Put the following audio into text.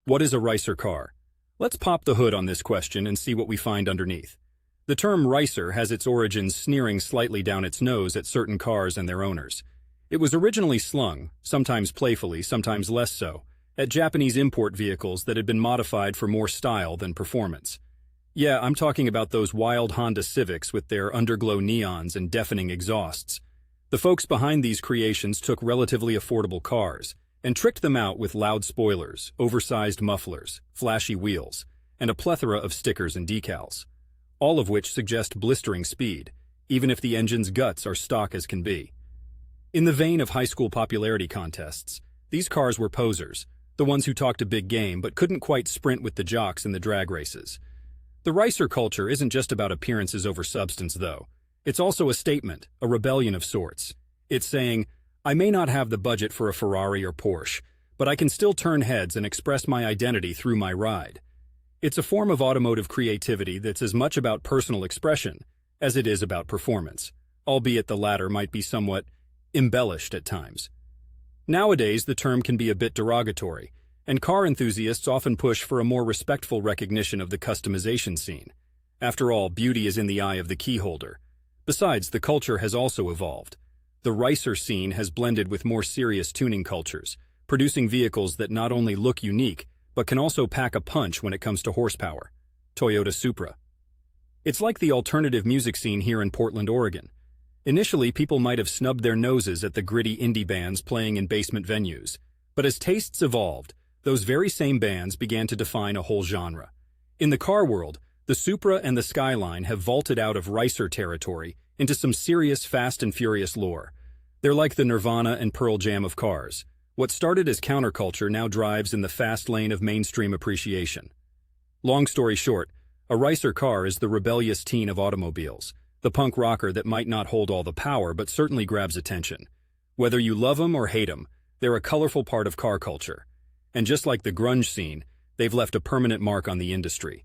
What is a ricer car? Let's pop the hood on this question and see what we find underneath. The term ricer has its origins sneering slightly down its nose at certain cars and their owners. It was originally slung, sometimes playfully, sometimes less so, at Japanese import vehicles that had been modified for more style than performance. Yeah, I'm talking about those wild Honda Civics with their underglow neons and deafening exhausts. The folks behind these creations took relatively affordable cars and tricked them out with loud spoilers, oversized mufflers, flashy wheels, and a plethora of stickers and decals, all of which suggest blistering speed, even if the engine's guts are stock as can be. In the vein of high school popularity contests, these cars were posers, the ones who talked a big game but couldn't quite sprint with the jocks in the drag races. The ricer culture isn't just about appearances over substance, though. It's also a statement, a rebellion of sorts. It's saying, I may not have the budget for a Ferrari or Porsche, but I can still turn heads and express my identity through my ride. It's a form of automotive creativity that's as much about personal expression as it is about performance, albeit the latter might be somewhat embellished at times. Nowadays, the term can be a bit derogatory, and car enthusiasts often push for a more respectful recognition of the customization scene. After all, beauty is in the eye of the keyholder. Besides, the culture has also evolved. The ricer scene has blended with more serious tuning cultures, producing vehicles that not only look unique, but can also pack a punch when it comes to horsepower. Toyota Supra. It's like the alternative music scene here in Portland, Oregon. Initially, people might have snubbed their noses at the gritty indie bands playing in basement venues, but as tastes evolved, those very same bands began to define a whole genre. In the car world, the Supra and the Skyline have vaulted out of ricer territory into some serious Fast and Furious lore. They're like the Nirvana and Pearl Jam of cars. What started as counterculture now drives in the fast lane of mainstream appreciation. Long story short, a ricer car is the rebellious teen of automobiles, the punk rocker that might not hold all the power but certainly grabs attention. Whether you love them or hate them, they're a colorful part of car culture. And just like the grunge scene, they've left a permanent mark on the industry.